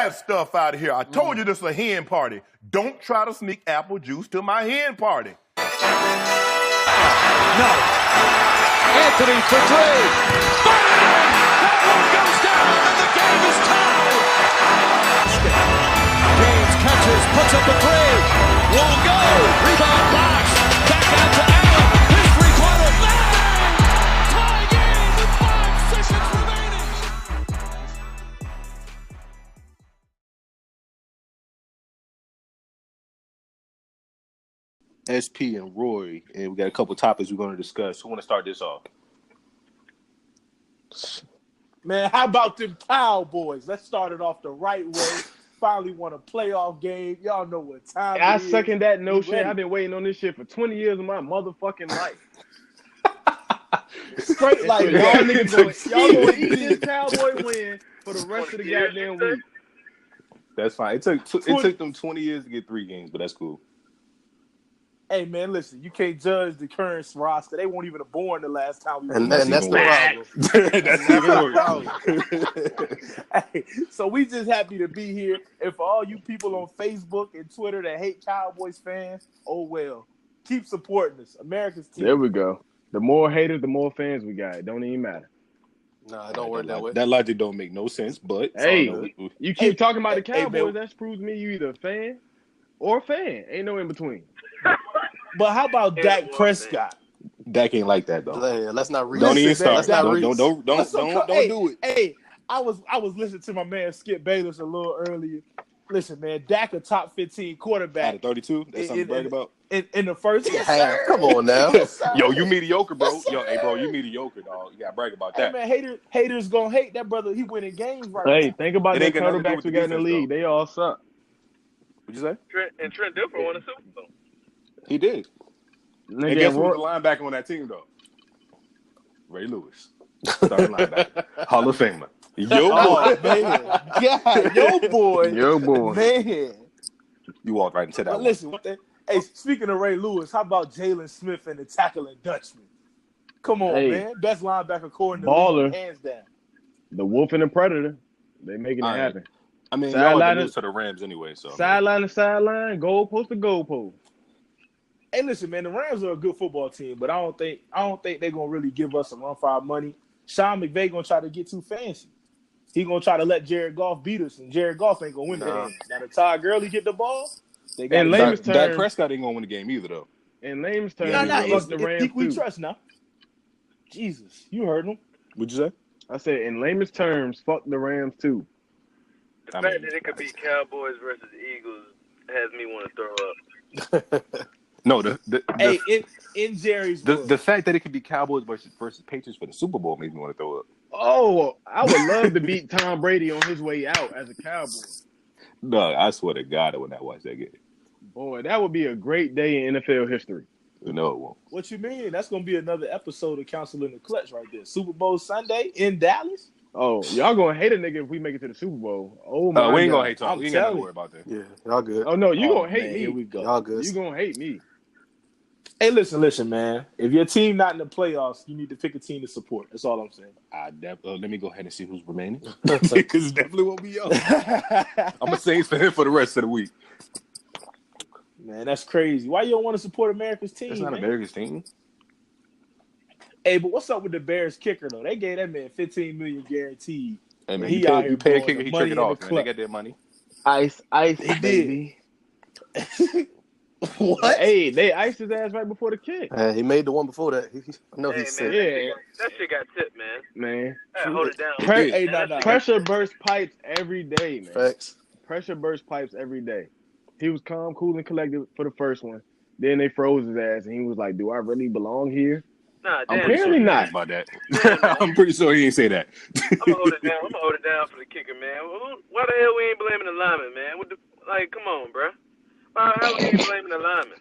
that stuff out of here. I told you this is a hen party. Don't try to sneak apple juice to my hen party. No. Anthony for three. Bang! That one goes down, and the game is tied. James catches, puts up a three. Won't go. Rebound box. Back out to Allen. His three-pointer. Bang! Tie game with 5 seconds remaining. SP and Roy, and we got a couple topics we're going to discuss. Who want to start this off? Man, how about them Cowboys? Let's start it off the right way. Finally won a playoff game. Y'all know what time it is. I second that notion. I've been waiting on this shit for 20 years of my motherfucking life. Straight like y'all niggas gonna eat this Cowboy win for the rest of the goddamn week. That's fine. It took them 20 years to get 3 games, but that's cool. Hey, man, listen, you can't judge the current roster. They weren't even born the last time we were. And that's the problem. Hey, so we just happy to be here. And for all you people on Facebook and Twitter that hate Cowboys fans, oh well. Keep supporting us. America's team. There we go. The more haters, the more fans we got. It don't even matter. No, it don't work that way. That logic don't make no sense, but... Hey, you keep talking about the Cowboys, that proves me you either a fan or a fan. Ain't no in between. But how about Dak Prescott? Dak ain't like that, though. Let's not read. Don't even start. Don't do it. Hey, I was listening to my man Skip Bayless a little earlier. Listen, man, Dak a top 15 quarterback. Out of 32? That's something to brag about? In the first half. Come on now. Yo, you mediocre, bro. You mediocre, dog. You got to brag about that. Hey, man, haters going to hate that brother. He winning games right now. Hey, think about the quarterbacks we got in the league. They all suck. What'd you say? Trent Dilfer won a Super Bowl. He did. And guess who was the linebacker on that team, though? Ray Lewis. Starting linebacker. Hall of Famer. Yo, boy. Man. God, yo, boy. Man. You walked right into that one. Listen, hey, speaking of Ray Lewis, how about Jalen Smith and the tackling Dutchman? Come on, man. Best linebacker according to baller. Hands down. The Wolf and the Predator. They making it happen. I mean, y'all lose to the Rams anyway, so. Sideline to sideline, goalpost to goalpost. Hey, listen, man, the Rams are a good football team, but I don't think they're gonna really give us a run for our money. Sean McVay gonna try to get too fancy. He gonna try to let Jared Goff beat us, and Jared Goff ain't gonna win the game. Now the Todd Gurley get the ball. In layman's terms, Dak Prescott ain't gonna win the game either, though. In layman's terms, the Rams we trust now. Jesus, you heard him. What'd you say? I said in layman's terms, fuck the Rams too. The fact that it could be Cowboys versus Eagles has me want to throw up. No, in Jerry's the fact that it could be Cowboys versus Patriots for the Super Bowl makes me want to throw up. Oh, I would love to beat Tom Brady on his way out as a Cowboy. No, I swear to God, when I watch that game. Boy, that would be a great day in NFL history. No, it won't. What you mean? That's gonna be another episode of Council in the Clutch right there. Super Bowl Sunday in Dallas. Oh, y'all gonna hate a nigga if we make it to the Super Bowl. Oh my! We ain't God. gonna hate y'all. We ain't gotta worry about that. Yeah, y'all good. Oh no, you gonna hate me. Here we go. Y'all good. You gonna hate me. Hey, listen, man. If your team not in the playoffs, you need to pick a team to support. That's all I'm saying. Let me go ahead and see who's remaining. Because it definitely won't be y'all. I'm a Saints fan for the rest of the week. Man, that's crazy. Why you don't want to support America's team? That's not man? America's team. Hey, but what's up with the Bears kicker, though? They gave that man $15 million guaranteed. Hey, man, you pay a kicker, he trick it off, man. They got their money. Ice, he baby. Did. What? Hey, they iced his ass right before the kick. He made the one before that. I know he's sick. Yeah. That shit got tipped, man. Hold it down. Pressure burst pipes every day, man. Facts. Pressure burst pipes every day. He was calm, cool, and collected for the first one. Then they froze his ass, and he was like, "Do I really belong here?" Nah, apparently not. About that. I'm pretty sure he ain't say that. I'm gonna hold it down for the kicker, man. Why the hell we ain't blaming the lineman, man? Come on, bro. How we ain't blaming the lineman?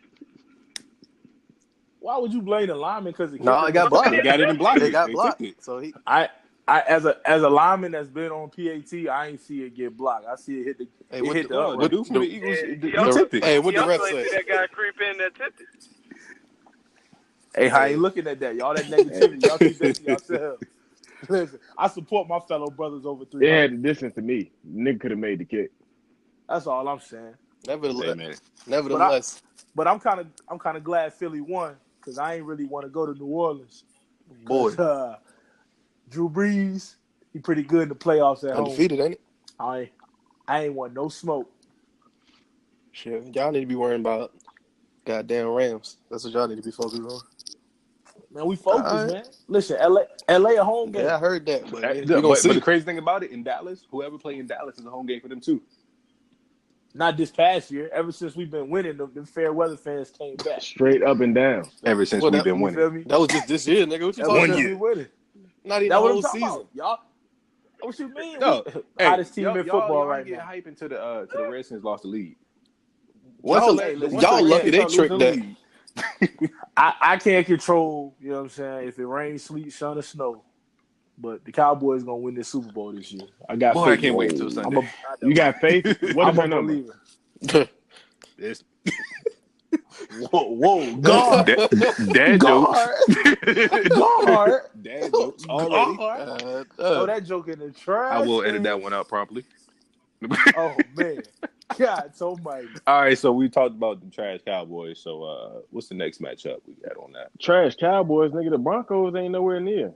Why would you blame the lineman? Because I got blocked. They got it in block. They got blocked. So I as a lineman that's been on PAT, I ain't see it get blocked. I see it hit the. What dude from the Eagles? Hey, what the ref say? That guy creep in that tipped it. Hey, I ain't looking at that. Y'all that negativity. Y'all keep that to yourselves. Listen, I support my fellow brothers over It 300. had the distance to me. Nigga could have made the kick. That's all I'm saying. Nevertheless, But I'm kind of glad Philly won because I ain't really want to go to New Orleans. boy, Drew Brees, he pretty good in the playoffs at undefeated, ain't it? home. I ain't want no smoke. Shit, y'all need to be worrying about goddamn Rams. That's what y'all need to be focused on. Man, we focused, All right. man. Listen, LA a home game. Yeah, I heard that, but we But gonna see. the crazy thing about it, in Dallas, whoever played in Dallas is a home game for them too. Not this past year. Ever since we've been winning, the fair weather fans came back. Straight up and down. Ever since Well, we've been You winning. feel me? That was just this year, nigga. What you Ever talking since about? we winning. Not even That's the what whole I'm talking season. about. Y'all. What you mean? No, Hottest team in football y'all right get now. hype into the Redskins lost the lead. Y'all lucky they tricked that. I can't control, you know what I'm saying, if it rains, sleet, sun, or snow. But the Cowboys gonna win this Super Bowl this year. I got Boy, faith. I can't wait until Sunday. You got faith? What I'm is a her number? believer. It's Whoa, guard, dad jokes. guard, Dad jokes already. guard. Throw that joke in the trash. I will edit can. that one out properly. Oh man, God, so mighty. All right, so we talked about the trash Cowboys. So what's the next matchup we got on that? Trash Cowboys, nigga. The Broncos ain't nowhere near.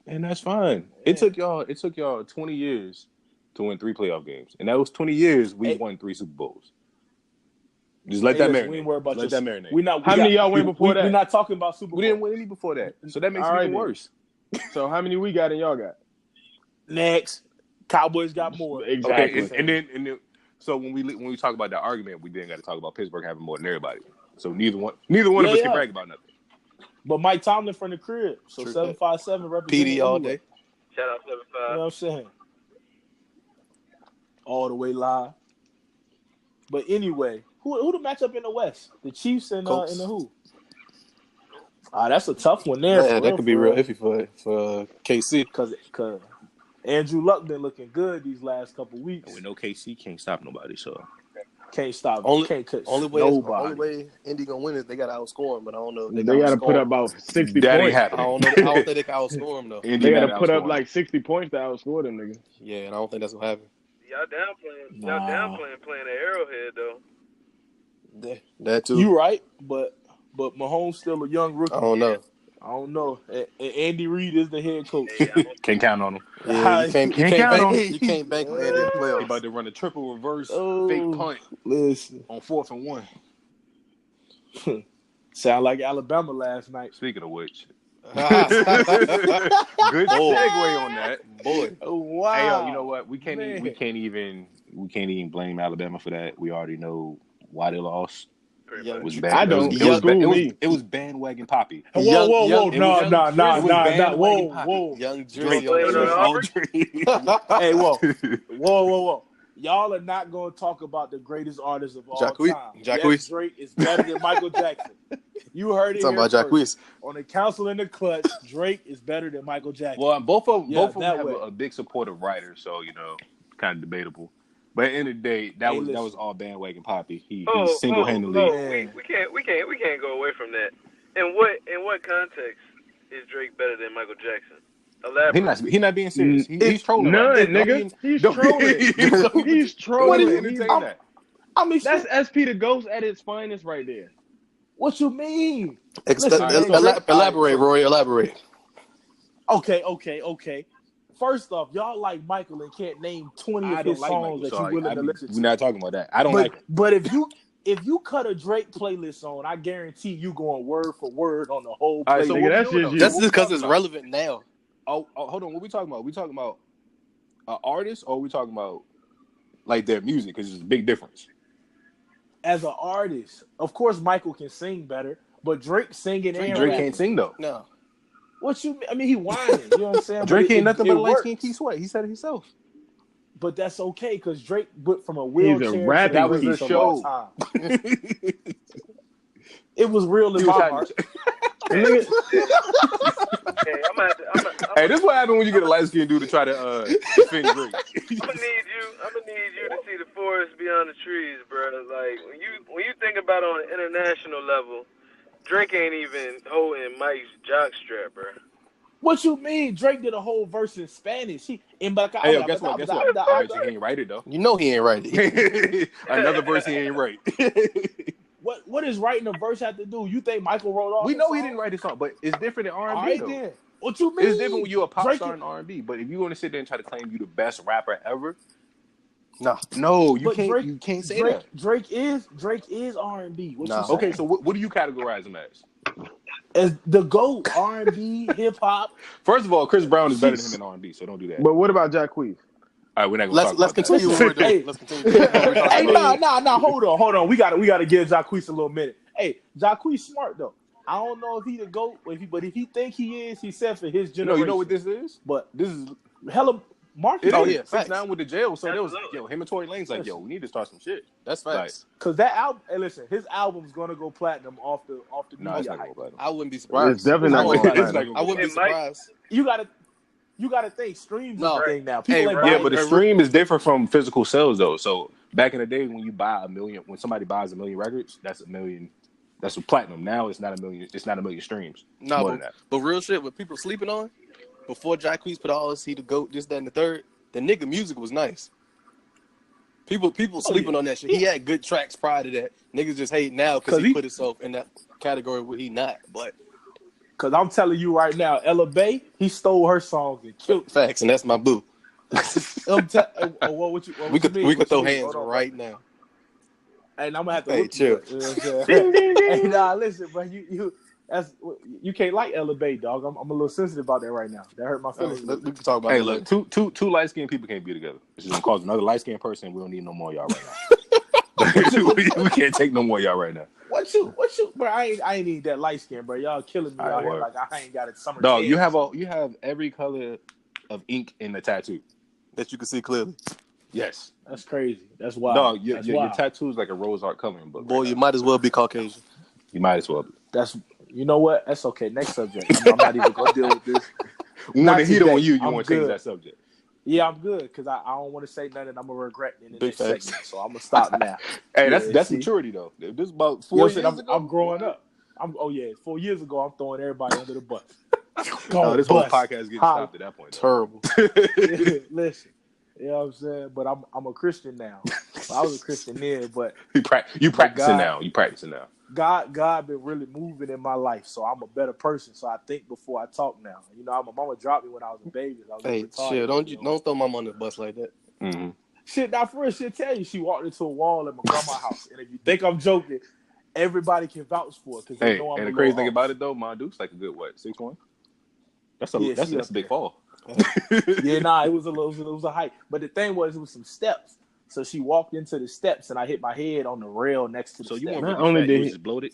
And that's fine. It took y'all 20 years to win 3 playoff games. And that was 20 years we won 3 Super Bowls. Just let that listen, marinate. we ain't worried about Let your, that marinate. How many y'all win before that? We're not talking about Super Bowl. We didn't win any before that. So that makes All it right, even then. worse. So how many we got and y'all got? Next, Cowboys got more. Exactly. Okay, and then so when we talk about that argument, we then got to talk about Pittsburgh having more than everybody. So neither one of us can brag about nothing. But Mike Tomlin from the crib, so 757 representing PD all anyway. day. Shout out You 75. know what I'm saying? All the way live. But anyway, who the matchup in the West? The Chiefs and Colts. the who? That's a tough one there. Yeah, that could be real iffy for KC. Because Andrew Luck been looking good these last couple weeks. We know KC can't stop nobody, so Can't stop. Can't catch Only nobody. way Indy gonna win is they got to outscore him, but I don't know. If They got got to to put up about 60 that ain't points. I happening. don't know. I don't think they can outscore him though. Indy They got gotta to put up outscore like 60 points to outscore them, nigga. Yeah, and I don't think that's gonna happen. Y'all downplaying playing at Arrowhead though. That too. You right, but Mahomes still a young rookie. I don't know. And Andy Reid is the head coach. Can't count on him. Yeah, you can't bank on Andy in the He playoffs. about to run a triple reverse Oh, fake punt listen. on 4th and 1. Sound like Alabama last night. Speaking of which, Good good segue on that. Boy. Oh, wow. Hey, yo, you know what? We can't Man. even blame Alabama for that. We already know why they lost. Yeah, It was I don't. It was, School me. it was bandwagon-pappy. Whoa, Young- whoa, young- whoa. it No, was no, young no, It was no, no. bandwagon Whoa, poppy. whoa. Young Drake, Drizzy on it the was show. all Drake. Hey, whoa. Y'all are not going to talk about the greatest artist of all time. Jacquees. Yes, Drake is better than Michael Jackson. You heard it Talking here about first. Jacquees. On the Council in the Clutch, Drake is better than Michael Jackson. Well, both of them that have way. a big supporter writer, so kind of debatable. But at the end of the day, that was all bandwagon poppy. He single-handedly. We can't go away from that. In what context is Drake better than Michael Jackson? Elaborate. He's not being serious. He's trolling. None, right now. nigga. He's trolling. He's trolling. That. I mean, That's SP the Ghost at its finest right there. what you mean? Elaborate, Roy. Elaborate. Okay. First off, y'all like Michael and can't name 20 of his songs that you're willing to listen to. We're not talking about that. I don't like it. But if you cut a Drake playlist on, I guarantee you going word for word on the whole All right, playlist. so Nigga, that's just you. That's just because it's relevant now. Oh, hold on. What we talking about? We talking about artists, or we talking about like their music? Because there's a big difference. As an artist, of course, Michael can sing better, but Drake singing and Drake rapping. can't sing though. No. What you? I mean, he whining. You know what I'm saying? Drake ain't nothing but a light works. skin Key Sweat. He said it himself. But that's okay because Drake went from a wheelchair rapping to the piece greatest of of all all time. It was real in my heart. Hey, this is what happened when you get a light skinned dude to try to defend Drake. I'm gonna need you to see the forest beyond the trees, bro. Like when you think about on an international level, Drake ain't even holding Mike's jockstrap, bro. What you mean? Drake did a whole verse in Spanish. He in back. Hey, yo, guess what? I bet you he ain't write it though. You know he ain't right. Another verse he ain't write. What does writing a verse have to do? You think Michael wrote all? We know song? he didn't write this song, but it's different in R&B. All right, though. then. What you mean? It's different when you're a pop Drake star in R&B. But if you want to sit there and try to claim you the best rapper ever, Nah. no, you But can't. Drake- you can't say Drake, that. Drake is R&B. What Nah. you saying? Okay, so what do you categorize him as? As the GOAT, R&B, hip hop. First of all, Chris Brown is better than him in R&B, so don't do that. But what about Jacquees? All right, we're not gonna talk Let's about continue that. what we're doing. Hey. Let's continue. Hey, nah. Hold on. We gotta give Jacquees a little minute. Hey, Jacquees smart though. I don't know if he the GOAT, but if he think he is, he said for his generation. No, you know what this is? But This is hella Marcus. it. Oh, Is. yeah, 6ix9ine with the jail, so there was Absolutely. him and Tory Lane's like, yo, we need to start some shit. That's facts. Because that album, hey, listen, his album's gonna go platinum off the No, it's media not hype. gonna go I wouldn't be surprised. It's definitely not I going wouldn't- to It's not platinum. gonna I wouldn't be Hey, Mike. surprised. You gotta think streams No. is a thing now. People Hey, ain't right. buying Yeah, but the Hey, stream is different from physical sales though. So back in the day when you buy when somebody buys 1 million records, that's 1 million. That's a platinum. Now it's not 1 million. It's not 1 million streams. Nah, More than that. but real shit, what people sleeping on, before Jacquees put all this, he the GOAT, this, that, and the third, the nigga music was nice. People sleeping on that shit. He had good tracks prior to that. Niggas just hate now because he put himself in that category where he not. But Because I'm telling you right now, Ella Bay, he stole her songs and killed. facts, and that's my boo. What you We could mean? we could What throw you mean? hands Hold on, right now. And I'm gonna have to. Hey, whip chill. You, you know what I'm saying? Hey, nah, listen, bro. You can't like Ella Bay, dog. I'm a little sensitive about that right now. That hurt my feelings. We can talk about Hey, that look, later. two light skinned people can't be together. This is gonna cause another light skinned person. We don't need no more of y'all right now. we can't take no more of y'all right now. What you, bro? I ain't need that light skin, bro. Y'all killing me All right, out here word. like I ain't got it summer. Dog, tan. you have every color of ink in the tattoo. That you can see clearly. Yes. That's crazy. That's wild. Dog, your wild. tattoo is like a rose art coloring book. Boy, right you now. might as well be Caucasian. You might as well be. That's you know what? That's okay. Next subject. I'm not even gonna deal with this. We Not want to heat today. on you. You I'm want to change good. that subject. Yeah, I'm good because I don't want to say nothing. I'm gonna regret in the Big next facts. segment. So I'm gonna stop now. Hey, Yeah, that's see? maturity though. This is about You 4 know years what I'm saying? ago. I'm growing up. 4 years ago, I'm throwing everybody under the bus. Oh, this whole podcast getting stopped at that point. Terrible. Listen, you know what I'm saying? But I'm a Christian now. I was a Christian then, but You practicing God- now. You practicing now. God been really moving in my life, so I'm a better person. So I think before I talk now. You know, my mama dropped me when I was a baby. I was Hey, retarded, chill. Don't you know. throw mama on the bus like that. Mm-hmm. Shit, now for real, she'll tell you she walked into a wall at my grandma's house, and if you think I'm joking, everybody can vouch for it because they Hey, know I'm and a the crazy little thing off. about it though, Monduke's like a good what, 6'1"? That's Yeah, that's she a up big there. fall. Yeah, nah, it was a height. But the thing was, it was some steps. So she walked into the steps, and I hit my head on the rail next to the So you steps. weren't Not really only fat, did you he- was just bloated.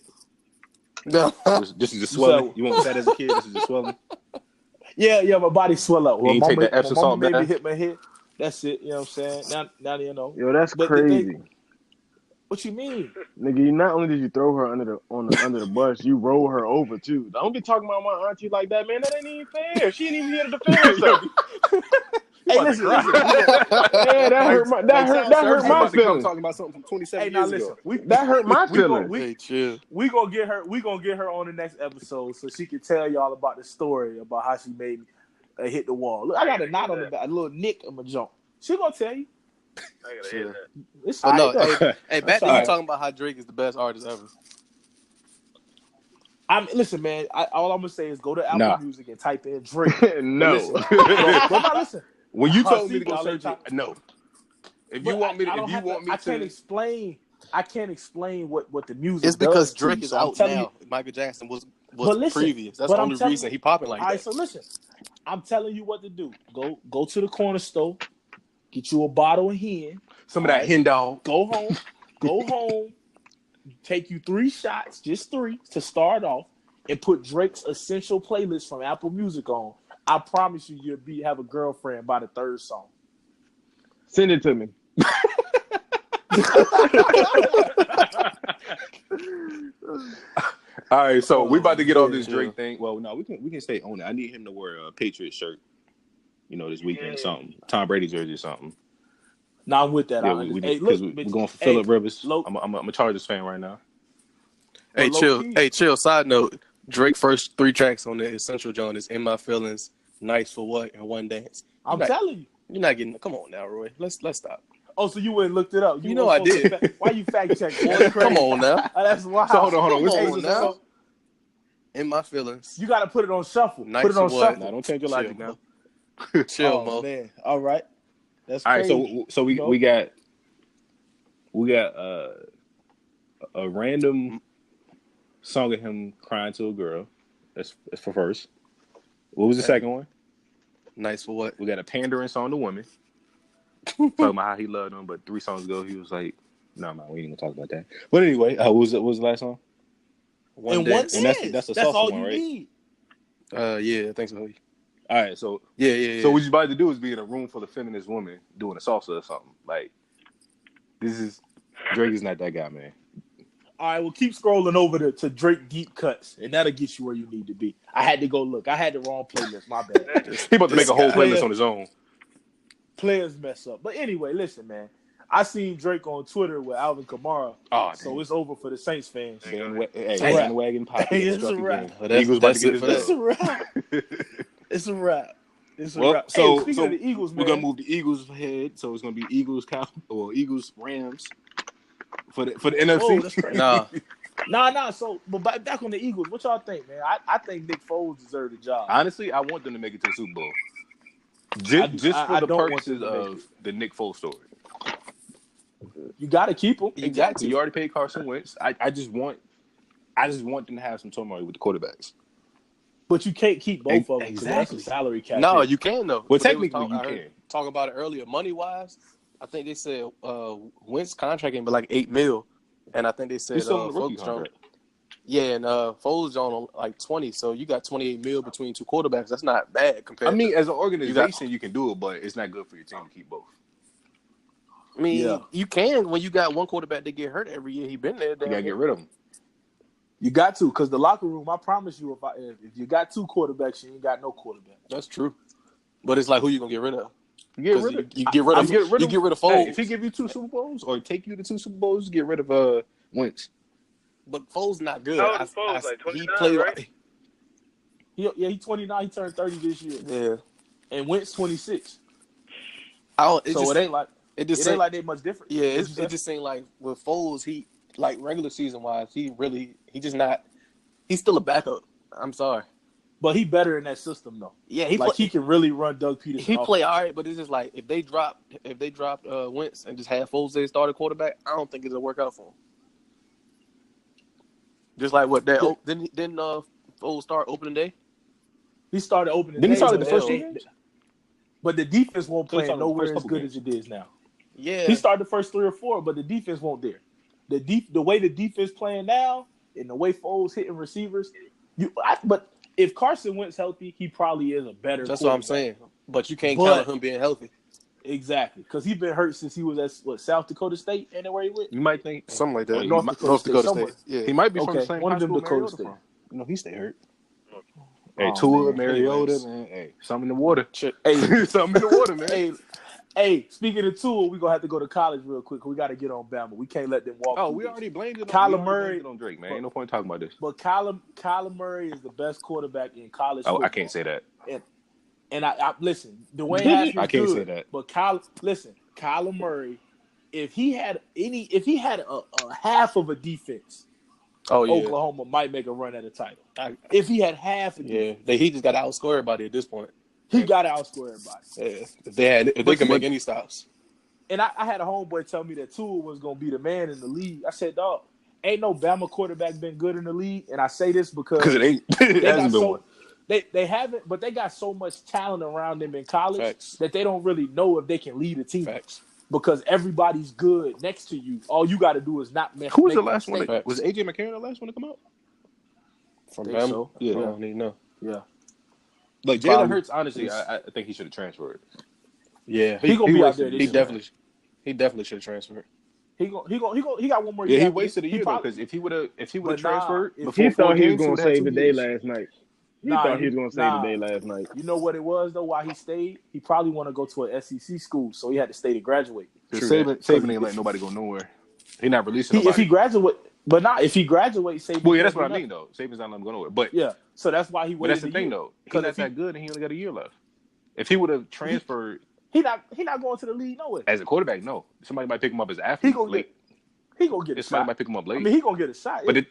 No. This is just swelling. So- You weren't fat as a kid. This is just swelling. Yeah, my body swell up. You ain't take that Epsom my mama salt made me bath? hit my head. That's it. You know what I'm saying? Now you know. Yo, that's But the crazy. thing- What you mean? Nigga, you not only did you throw her under the bus, you roll her over too. Don't be talking about my auntie like that, man. That ain't even fair. She ain't even here to defend herself. Hey, listen. Yeah, that hurt my About to come feelings. talking about something from 27 Hey, now years listen. ago. That hurt my We gon- feelings. we- Hey, chill. We gonna get her on the next episode so she can tell y'all about the story about how she made me hit the wall. Look, I got a knot on the back, a little nick on my jump. She gonna tell you. I gotta hear that. It's But no, all right, though. hey, back to all you right. talking about how Drake is the best artist ever. Listen, man. All I'm gonna say is go to Apple Nah. Music and type in Drake. No. Listen, go back, listen. When you Oh, told see, me to go y'all search ain't it, no. If But you want me to, I don't if you have want me I can't to, explain. I can't explain what the music. It's because does to Drake you. is So I'm out telling now. you- Michael Jackson was But listen, previous. That's but the I'm only telling reason you- he popping like All right, that. so listen. I'm telling you what to do. Go to the corner store, get you a bottle of hen. some of that Alright. hen dog. Go home, take you 3 shots, just 3 to start off, and put Drake's Essential playlist from Apple Music on. I promise you, you'll have a girlfriend by the 3rd song. Send it to me. All right, so we about to get off this yeah. Drake thing. Well, no, we can stay on it. I need him to wear a Patriot shirt, this weekend or something. Tom Brady jersey or something. Now I'm with that. Yeah, I we hey, because look, we're bitch, going for hey, Phillip Rivers. low- I'm a Chargers fan right now. Hey, But low chill. key- Hey, chill. Side note: Drake first 3 tracks on the Essential John is In My Feelings, Nice for What, and One Dance. I'm telling you. You're not getting. Come on now, Roy. Let's stop. Oh, so you went and looked it up? You know I did. Why you fact checking? Boy, come on now. That's wild. So hold on. Come on now. In My Feelings. You got to put it on shuffle. Nice put it on for what? shuffle. Nah, don't change your logic now. Chill, Mo. Man. All right. That's All right, crazy. so we got a random song of him crying to a girl. That's for first. What was the second one? Nice for What? We got a pandering song to women. Talking about how he loved them, but 3 songs ago he was like, "No, man, we ain't gonna talk about that." But anyway, what was the last song? One Dance. And that's a soft all one, you right? need. Yeah, I think so. All right, so Yeah. So what you about to do is be in a room full of feminist women doing a salsa or something. Like, Drake is not that guy, man. All right, well, keep scrolling over to Drake Deep Cuts, and that'll get you where you need to be. I had to go look. I had the wrong playlist. My bad. He about to make a whole guy. playlist on his own. Players mess up. But anyway, listen, man. I seen Drake on Twitter with Alvin Kamara. Oh, so it's over for the Saints fans. BandwagonPapi. It's a wrap. Eagles about to get it for this It's a wrap. It's a wrap. It's a Well, wrap. so Hey, speaking of the Eagles, man. we're gonna move the Eagles ahead. So it's gonna be Eagles Rams for the NFC. Whoa, that's crazy. Nah. Nah. So, but back on the Eagles, what y'all think, man? I think Nick Foles deserved the job. Honestly, I want them to make it to the Super Bowl. Just for I the don't want purposes them to make of the Nick Foles story. You got to keep him. Exactly. You already paid Carson Wentz. I just want them to have some turmoil with the quarterbacks. But you can't keep both of them. Exactly. That's a salary cap. No, hit. you can though. Well, But they was technically you I heard can. talk about it earlier. Money wise, I think they said Wentz contract can be like $8 million, and I think they said He's still on the rookie Foles contract. Yeah, and Foles on like 20, so you got $28 million between 2 quarterbacks. That's not bad compared. I mean, to, as an organization, you can do it, but it's not good for your team to keep both. I mean, Yeah. you can when you got one quarterback that get hurt every year. He been there. You gotta get rid of them. You got to, because the locker room, I promise you, if you got 2 quarterbacks, you ain't got no quarterback. That's true, but it's like who you gonna get rid of? You get 'Cause rid of. you get rid of. You get rid of Foles. Hey, if he give you 2 Super Bowls or take you to 2 Super Bowls, get rid of Wentz. But Foles not good. How old is Foles? Like 29, he played right? He's 29. He turned 30 this year. Yeah. And Wentz 26. So It ain't like they much different. Yeah, it just seemed like with Foles, he like regular season wise, he's still a backup. I'm sorry. But he better in that system though. Yeah, he can really run Doug Peterson. he play all right, but it's just like if they dropped Wentz and just had Foles as starting quarterback, I don't think it'll work out for him. Just like what that didn't Foles start opening day? He started opening. Didn't he start days, the but first they- 2 games? But the defense won't play So he started the nowhere first as couple good games. as it is now. Yeah, He started the first 3 or 4, but the defense won't there. The way the defense playing now and the way Foles hitting receivers, but if Carson Wentz healthy, he probably is a better. That's what I'm saying. But you can't count on him being healthy. Exactly, because he's been hurt since he was at South Dakota State, and where he went. You might think Something like that. North Dakota State. Yeah. he might be from Okay, the same one high of them school Dakota Mariota State. from. You know, he stay hurt. Hey, Oh, Tua, man. Mariota, Anyways. man. Hey, something in the water. Hey, Something in the water, man. hey. Speaking of Tua, we gonna have to go to college real quick. We got to get on Bama. We can't let them walk. Oh, through we this. already blamed it. Kyler we already Murray- blamed it on Drake, man. Ain't no point talking about this. But Kyler Murray is the best quarterback in college. Oh, I football. can't say that. And I listen, Dwayne Haskins I can't good, say that. But Kyler Murray, if he had a half of a defense, Oh yeah. Oklahoma might make a run at a title. If he had half a defense, He just got to outscore everybody at this point. he got to outscore everybody. Yeah. If they can make any stops. And I had a homeboy tell me that Tua was gonna be the man in the league. I said, dog, ain't no Bama quarterback been good in the league. And I say this because It ain't. It hasn't been one. They haven't, but they got so much talent around them in college Facts. that they don't really know if they can lead a team. Facts. Because everybody's good next to you. All you got to do is not make. Who was the make a last one? mistake. Was AJ McCarron the last one to come out? From Think Bama? so. Yeah. Yeah. I don't even know. Yeah, Like Probably. Jalen Hurts, honestly, I think he should have transferred. Yeah. he gonna be out wasted there. it. This year. He definitely should have transferred. He got one more Yeah, year. he after wasted a this. year He though, probably- because if he would have But nah, transferred if before he he thought he he was was gonna going to save the day last night. He thought he was going to save the day last night. You know what it was though? Why he stayed? He probably want to go to an SEC school, so he had to stay to graduate. Saban ain't letting nobody go nowhere. He not releasing If nobody. he graduate, But not if he graduates, Saban. Well, yeah, that's what I mean, though. Saban's not going nowhere. But yeah, so that's why he but waited. that's the thing, though. He's not that good, and he only got a year left. If he would have transferred, he not going to the league nowhere. As a quarterback, no. Somebody might pick him up as an athlete. He gonna get a shot. Somebody might pick him up late. I mean, he gonna get a shot. But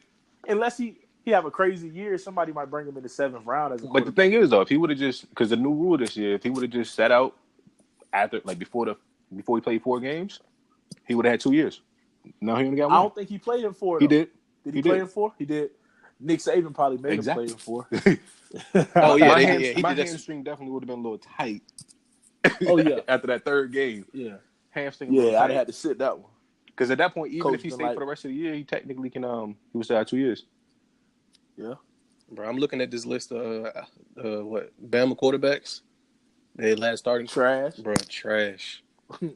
unless he have a crazy year, somebody might bring him in the 7th round as a But the thing is, though, if he would have just, because the new rule this year, if he would have just sat out after, like before he played 4 games, he would have had 2 years. No, he only got 1. I don't think he played in 4. Though. He did. Did he play in 4? He did. Nick Saban probably made him play in 4. Oh yeah, he my did. hamstring definitely would have been a little tight. Oh yeah, after that 3rd game, yeah, hamstring. Yeah, I'd had to sit that one. Because at that point, even Coach if he stayed for the rest of the year, he technically can. He would still have 2 years. Yeah, bro. I'm looking at this list of Bama quarterbacks. They last starting trash, bro. Trash.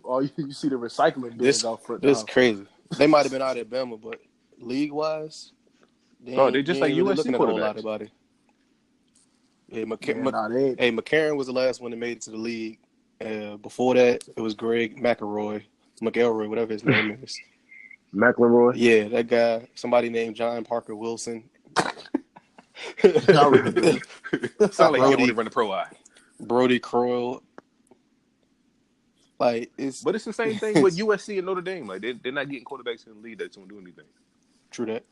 Oh, you see the recycling bins out front. This is crazy. They might have been out at Bama, but league wise, they're just like USC looking at a whole lot quarterbacks. about it. Yeah, Hey, McCarron was the last one that made it to the league. Before that, it was Greg McElroy, whatever his name is. McElroy. Yeah, that guy. Somebody named John Parker Wilson. Sound like he only run the pro eye. Brody Croyle. But it's the same thing with USC and Notre Dame. Like they're not getting quarterbacks in the league that don't do anything. True that.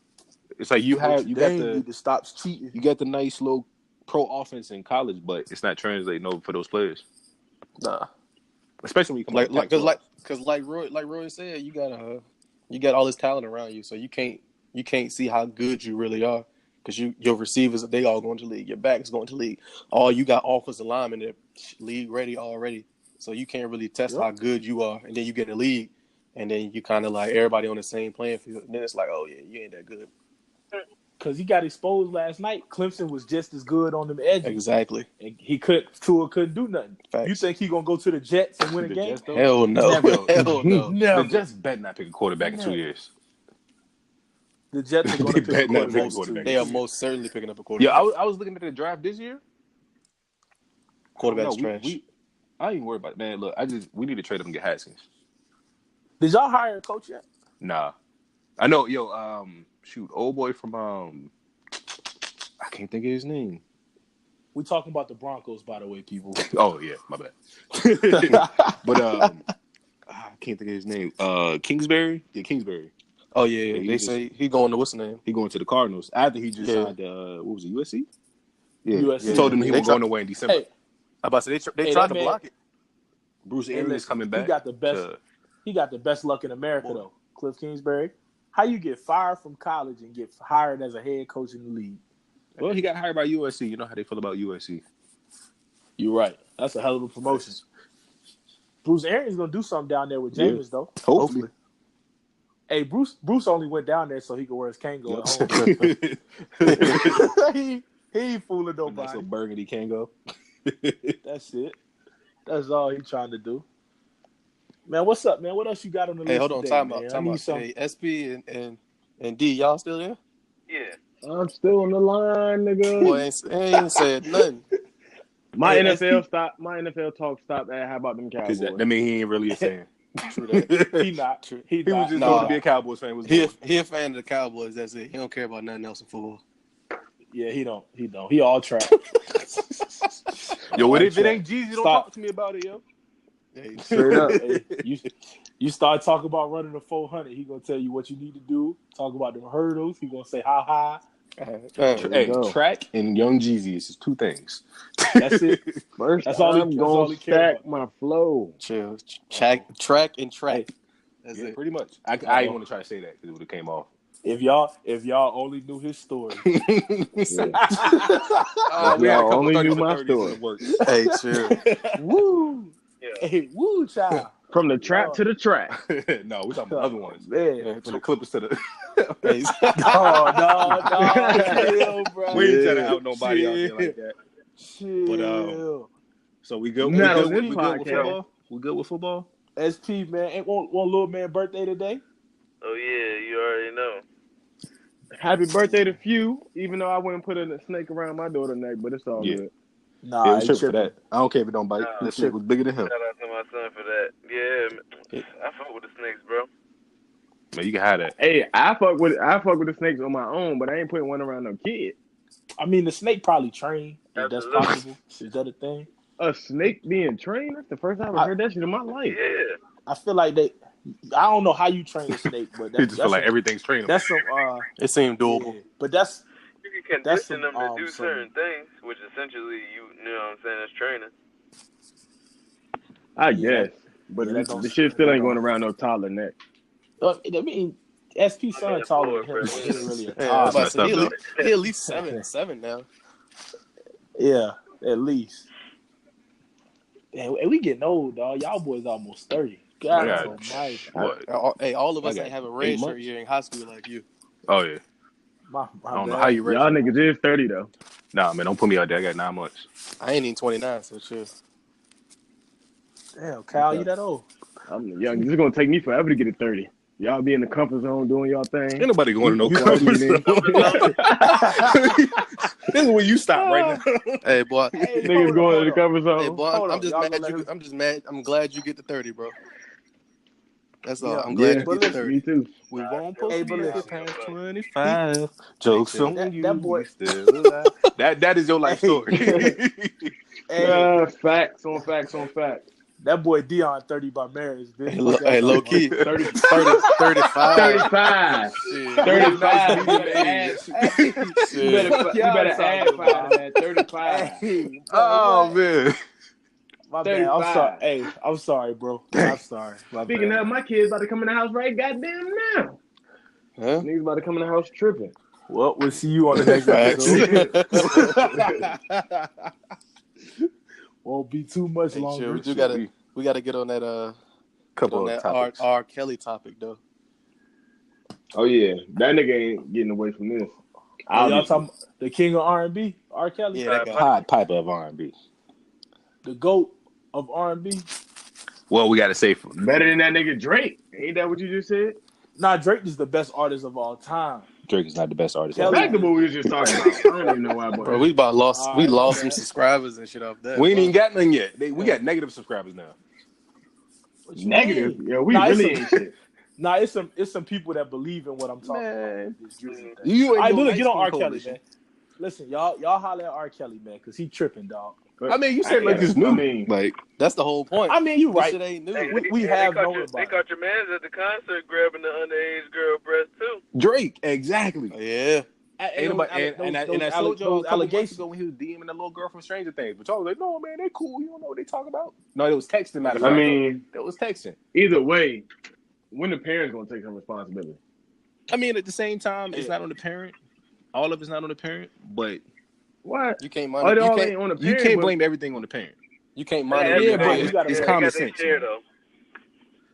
It's like you need to stop cheating. You got the nice little pro offense in college, but it's not translating over for those players. Nah. Especially when you come because like Roy said, you got all this talent around you, so you can't see how good you really are. Because your receivers, they all going to the league. Your backs going to the league. All you got offensive linemen that league ready already. So you can't really test how good you are. And then you get in the league, and then you kind of like everybody on the same playing field. And then it's like, oh, yeah, you ain't that good. Because he got exposed last night. Clemson was just as good on them edges. Exactly. And Tua couldn't do nothing. Facts. You think he going to go to the Jets and win a game? Hell no. Hell no. The Jets better not pick a quarterback in 2 years. The Jets are going to pick a quarterback. They are most certainly picking up a quarterback. Yeah, I was looking at the draft this year. Quarterback's trash. I ain't even worried about it, man. Look, we need to trade up and get Haskins. Did y'all hire a coach yet? Nah. I know, old boy from I can't think of his name. We talking about the Broncos, by the way, people. Oh yeah, my bad. But I can't think of his name. Kingsbury? Yeah, Kingsbury. Oh yeah. They say he going to what's the name? He going to the Cardinals after he just signed what was it, USC? Yeah. USC. He told him he was going away in December. Hey, I about to say they tried to block it. Bruce Arians coming back. He got the best luck in America though. Cliff Kingsbury. How you get fired from college and get hired as a head coach in the league? Well, he got hired by USC. You know how they feel about USC. You're right. That's a hell of a promotion. Bruce Arians gonna do something down there with Jameis though. Hopefully. Hey, Bruce only went down there so he could wear his Kango at home. he ain't fooling nobody. Nice little burgundy Kango. That's it. That's all he's trying to do. Man, what's up, man? What else you got on the list? Hey, hold on, today, time man? out. Hey, SP and D, y'all still there? Yeah. I'm still on the line, nigga. Boy, ain't said nothing. My NFL talk stopped at how about them Cowboys? That mean he ain't really a fan. True that. He not. He was just going to be a Cowboys fan. He a fan of the Cowboys. That's it. He don't care about nothing else in football. Yeah, he don't. He all trash. Yo, if it ain't Jeezy, don't talk to me about it, yo. Hey, straight up. Hey, you start talking about running the 400, he gonna tell you what you need to do. Talk about them hurdles. He gonna say how high. Track and Young Jeezy is just two things. That's it. First, that's all I'm gonna stack my flow. Chill. Track and track. That's it. Pretty much. I didn't want to try to say that because it would have came off. If y'all only knew his story. We only knew my story. Hey, chill. Woo. Yeah. Hey, woo, child. From the trap to the track. No, we're talking about other ones. Man. From the Clippers to the. Chill, bro. We ain't trying to out nobody out there like that. Chill. But so we good. Not on We this good with podcast. football. We good with football. SP, man, ain't one little man birthday today? Oh yeah, you already know. Happy birthday to Few, even though I wouldn't put a snake around my daughter's neck, but it's all good. Nah, Yeah, I we ain't tripping for tripping. that. I don't care if it don't bite. That snake was bigger than him. Shout out to my son for that. Yeah, I fuck with the snakes, bro. Man, you can have that. Hey, I fuck with the snakes on my own, but I ain't putting one around no kid. I mean, the snake probably trained. If that's Absolutely. possible. Is that a thing? A snake being trained? That's the first time I've heard that shit in my life. Yeah. I feel like I don't know how you train a snake, but You just feel like everything's trainable. that's some. It seemed doable. Yeah, but that's You can That's condition some, them to do some- certain things, which essentially you know what I'm saying, that's training. I Yeah. guess. But Yeah, that don't- the shit still that ain't going don't- around no toddler neck. I mean, SP son taller than him. Yeah, He ain't really a Yeah, I toddler. was about to say, messed up, he at least 7 now. Yeah, at least. Damn, and we getting old, dog. Y'all boys almost 30. God got almighty. What? Hey, all of us I got ain't have a 8 red shirt months. year in high school like you. Oh yeah. My I don't know bad. how you Y'all ready. niggas is 30 though. Nah, man, don't put me out there. I got 9 months. I ain't even 29, so chill. Damn, Kyle, you that old? I'm young. It's gonna take me forever to get to 30. Y'all be in the comfort zone doing y'all thing. Ain't nobody going to no You comfort know zone. This is where you stop right now. Hey, boy. Hey, Niggas going to the comfort zone. Hey, boy, Hold I'm up. just Y'all mad. gonna let him- I'm just mad. I'm glad you get to 30, bro. That's all. Yeah. I'm glad Yeah, you get to 30. me too. We won't put Hey, but it listen. past 25. Jokes on That- you. that boy- we still alive. That is your life story. Hey, Facts on facts on facts. that boy Dion 30 by marriage, bitch. Hey, low key. 30, 35. 35. Shit. 35. You better Age. add, you better add 5 to that. 35. Hey, Oh, what? man. My bad. I'm 35. sorry. Hey, I'm sorry, bro. I'm sorry. My Speaking bad. of, my kids about to come in the house right goddamn now. Huh? Niggas about to come in the house tripping. Well, we'll see you on the next episode. Won't be too much Hey, longer. chill. We gotta get on that Couple get on of that topics. R. Kelly topic though. Oh yeah, that nigga ain't getting away from this. Oh, y'all talking the king of R&B, R. Kelly, Yeah, that guy. Piper of R&B. the GOAT of R&B. Well, we got to say Better than that nigga Drake. Ain't that what you just said? Nah, Drake is the best artist of all time. Drake is not the best artist. Kelly- Back to what we was just talking about. I don't even know why, Bro, we lost All right, my some bad. subscribers and shit off that. We ain't even got none yet. We got negative subscribers now. What you negative. mean? Yeah, we Nah, really it's ain't shit. Nah, it's some people that believe in what I'm talking Man. about. This Drizzy thing. You All ain't right, no look, get on light R. skin Kelly, coalition. man. Listen, y'all holler at R. Kelly, man, because he tripping, dog. I mean, you said like it's new. I mean, Like, That's the whole point. I mean, you This right. shit ain't new. Hey, We they have caught known your, about They it. caught your mans at the concert grabbing the underage girl breast too. Drake, exactly. Yeah. Ain't nobody, and I told y'all a couple months allegations. ago when he was DMing that little girl from Stranger Things, but y'all was like, no, man, they cool. You don't know what they talking about. No, it was texting, matter of I fact. mean, It was texting. either way, when the parents gonna take some responsibility? I mean, at the same time, it's not on the parent. All of it's not on the parent, but What? You can't Oh, mind. it all ain't on the you parent. can't but blame everything on the parent. You can't mind. Yeah, but you it's, gotta- it's they common got their sense. share, man. though.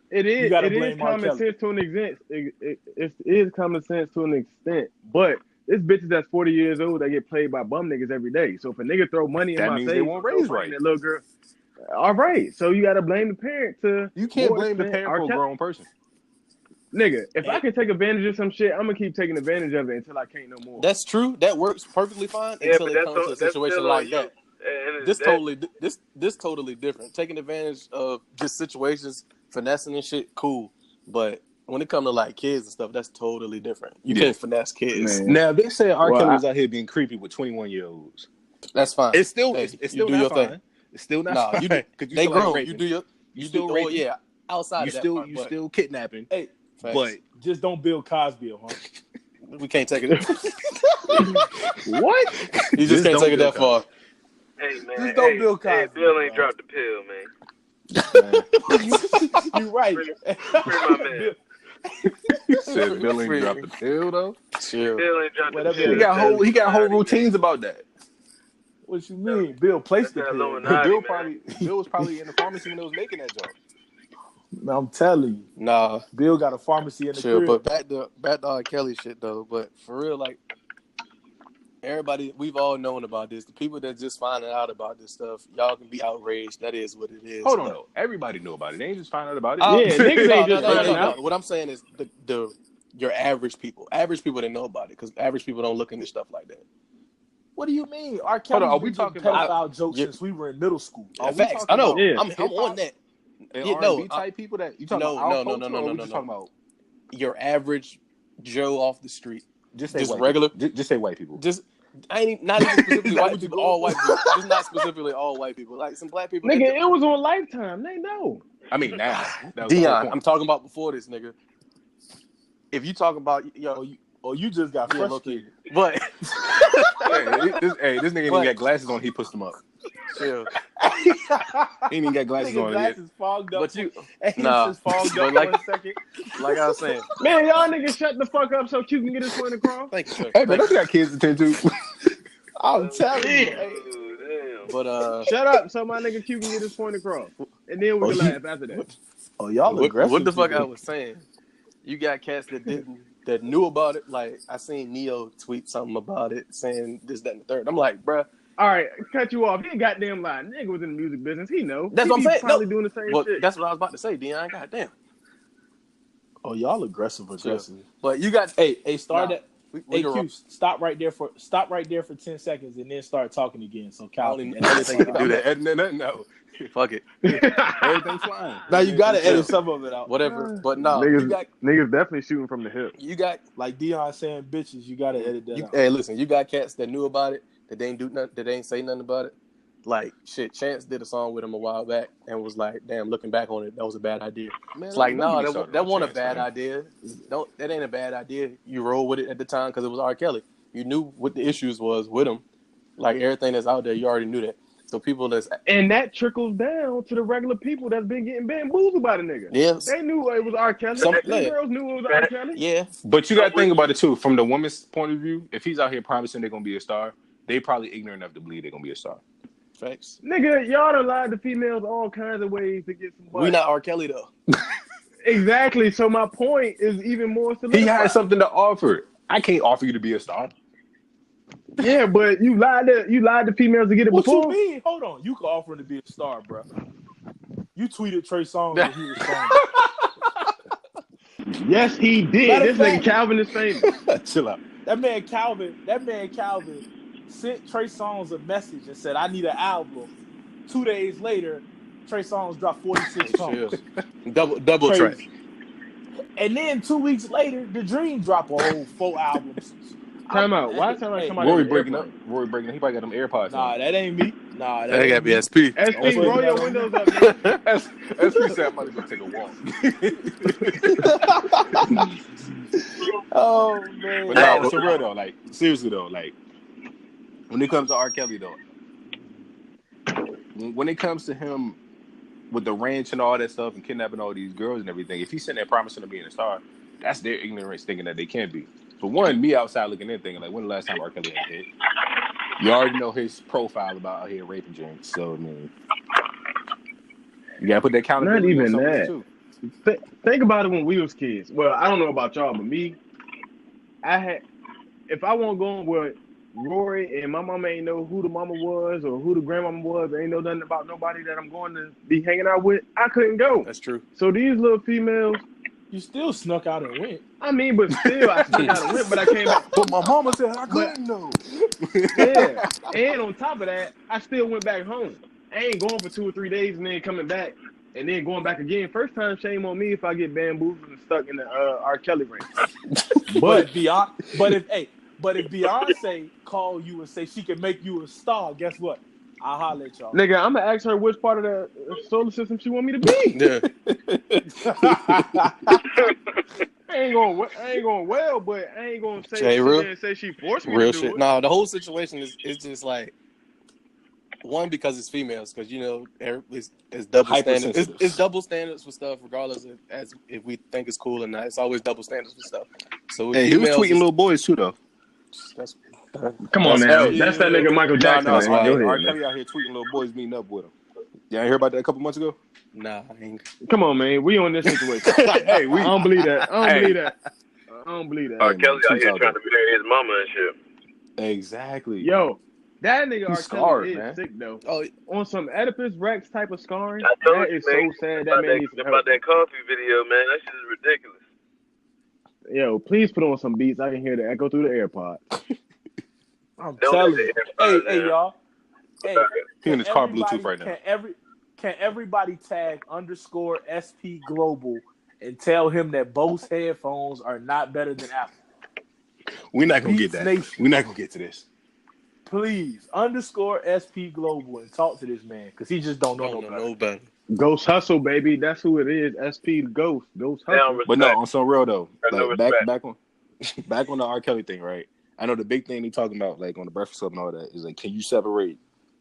It is. You gotta It is blame R. common Kelly. sense to an extent. It is common sense to an extent, but it's bitches that's 40 years old that get played by bum niggas every day. So if a nigga throw money in That my means face, they won't throw raise money right. in that little girl. All right, so you gotta blame the parent to. You can't more blame the extent parent R. for a Kelly. grown person. Nigga, if I can take advantage of some shit, I'm gonna keep taking advantage of it until I can't no more. That's true. That works perfectly fine Yeah, until but it that's comes to a that's situation still like on that. you. And This that- this totally different. Taking advantage of just situations, finessing and shit, cool. But when it comes to like kids and stuff, that's totally different. You Yeah. can't finesse kids. Man. Now, they said R. Well, Kelly was out here being creepy with 21-year-olds. That's fine. It's still, Hey, it's you still do not your fine. thing. It's still not Nah, fine. you do. 'Cause you They still like grown. raping. You do your. You still oh raping. yeah. Outside You of that still, part, you but still kidnapping. Hey, facts. But just don't Bill Cosby, huh? we can't take it. What? You just can't don't take it Bill that far. Hey man, Just don't hey, Bill hey, Cosby, Bill ain't bro. dropped the pill, man. You right. Free my man. said Bill ain't Free. dropped the pill though. Chill. Bill ain't dropped the Whatever. pill. He got whole routines about that. What you mean? Bill placed the That's that pill. low and Man. Bill was probably in the pharmacy when they was making that job. I'm telling you, Nah. Bill got a pharmacy in the Chill. crib. But back to R. Kelly shit though. But for real, like everybody, we've all known about this. The people that just finding out about this stuff, y'all can be outraged. That is what it is. Hold on But- though. Everybody knew about it. They ain't just find out about it. Yeah, niggas ain't just finding out. What I'm saying is the your average people. Average people didn't know about it because average people don't look into stuff like that. What do you mean? R. Hold Kelly's on, are been we getting talking about- pedophile jokes Yeah. since we were in middle school. Are we Facts. talking I know. about I'm hip-hop on that. And Yeah, R&B no, type people that you talking no, about? no, our no, culture, no, or no, we no, just no. talking about your average Joe off the street. Just say Just white regular. People. Just say white people. Not even specifically white people. All white people. Just not specifically all white people. Like some black people. Nigga, it was on Lifetime. They know. I mean, now. That was the whole Dion, point. I'm talking about before this, nigga. If you talk about you just got frustrated. But this nigga ain't even got glasses on. He pushed them up. chill. He ain't even got glasses on yet. Glasses fogged up. But you, nah. Just fogged up like, for a second. Like I was saying, Man, y'all niggas shut the fuck up so Q can get his point across. thank you, sir. Hey, man, those got kids to tend to. I'm telling you. Damn. But Shut up so my nigga Q can get his point across. And then we can laugh after that. Oh, y'all aggressive. what the fuck I was saying? You got cats that knew about it. Like I seen Neo tweet something about it, saying this, that, and the third. I'm like, bruh. All right, cut you off. He ain't goddamn lying. Nigga was in the music business. He know. That's what I'm saying. Probably doing the same shit. That's what I was about to say, Dion. Goddamn. Oh, y'all aggressive. But you got Start nah, that. we Hey, can Q, stop right there for 10 seconds and then start talking again. So Calvin, I don't even do that. No. Fuck it. Everything's flying. now you gotta edit some of it out. Whatever. But no, niggas definitely shooting from the hip. you got Like Dion saying bitches, you gotta edit that out. hey, listen, you got cats that knew about it, that they ain't do nothing, that they ain't say nothing about it. Like shit, Chance did a song with him a while back and was like, "Damn, looking back on it, that was a bad idea." Man, It's like, don't no, get me started that on wasn't a Chance, bad man. idea. That ain't a bad idea. You roll with it at the time because it was R. Kelly. You knew what the issues was with him. Like everything that's out there, you already knew that. So people And that trickles down to the regular people that's been getting bamboozled by the nigga. Yes. They knew it was R. Kelly. Some- The girls knew it was R. Kelly. yeah. But you got to think about it too. From the woman's point of view, if he's out here promising they're gonna be a star, they probably ignorant enough to believe they're gonna be a star. Facts. Nigga, y'all done lied to females all kinds of ways to get some butt. We not R. Kelly though. Exactly. So my point is even more solidified. He had something to offer. I can't offer you to be a star. Yeah, but you lied to females to get it What before. you mean? Hold on. You could offer him to be a star, bro. You tweeted Trey Songz that he was strong. Yes, he did. Matter This of nigga fact- Calvin is famous. Chill out. That man Calvin sent Trey Songz a message and said, "I need an album." 2 days later, Trey Songz dropped 46 songs. Double track. Crazy. And then 2 weeks later, The Dream dropped a whole 4 albums. Time out. Why time out? Come out Rory of the breaking up. airplane? Rory breaking up. He probably got them AirPods. Nah, that ain't me. Nah, That ain't gotta be me. SP. SP, roll your windows up, man. That's said I'm about to go take a walk. Oh man. But no, for real though, like seriously though, like when it comes to R. Kelly though, when it comes to him with the ranch and all that stuff and kidnapping all these girls and everything, if he's sitting there promising to be a star, that's their ignorance thinking that they can be. For one, me outside looking in thinking like, when the last time R. Kelly had a hit? You already know his profile about out here raping joints, so I mean, you gotta put that accountability. Not even on that. too. Think about it when we was kids. Well, I don't know about y'all, but me, if I want to go on with Rory and my mama ain't know who the mama was or who the grandmama was, ain't know nothing about nobody that I'm going to be hanging out with, I couldn't go. That's true. So these little females, You still snuck out and went. I mean, but still, I snuck out and went, but I came back. But my mama said I couldn't know. Yeah. And on top of that, I still went back home. I ain't going for 2 or 3 days and then coming back and then going back again. First time, shame on me if I get bamboozled and stuck in the R. Kelly ring. But if Beyonce call you and say she can make you a star, guess what? I'll holler at y'all. Nigga, I'm gonna ask her which part of the solar system she want me to be. Yeah. I ain't going well, but I ain't gonna say she forced me Real to do shit. it. No, the whole situation is just like one, because it's females, because you know it's double standards. Hypersensitive. It's double standards for stuff, regardless of as if we think it's cool or not. It's always double standards for stuff. So with Hey, he was females, tweeting little boys too though. That's, Come on now, that's that nigga Michael Jackson. No, man. R. Go ahead, Kelly man. out here tweeting little boys meeting up with him. Y'all hear about that a couple months ago? nah, I ain't. Come on, man. We on this situation. Hey, I don't believe that. I don't believe that. R. Kelly out here Too trying to marry his mama and shit. Exactly. Yo, that nigga R. scarred, Kelly man. is sick though. Oh, On some Oedipus Rex type of scarring, I told that you, is man, so sad. about That man needs some help. about that coffee video, man. That shit is ridiculous. Yo, please put on some beats. I can hear the echo through the AirPod. I'm Don't telling let you. the Hey, AirPods hey, down. y'all. Hey, He in his car everybody- Bluetooth right now. Can everybody tag _SP Global and tell him that Bose headphones are not better than Apple. We're not gonna get Beats that. Nation. We're not gonna get to this. Please _SP Global and talk to this man because he just don't know no better. No better. Ghost Hustle, baby. That's who it is. SP Ghost. Ghost Down Hustle. respect. But no, on some real though, No like respect. back on the R. Kelly thing, right? I know the big thing they talking about, like on the Breakfast Club and all that, is like, can you separate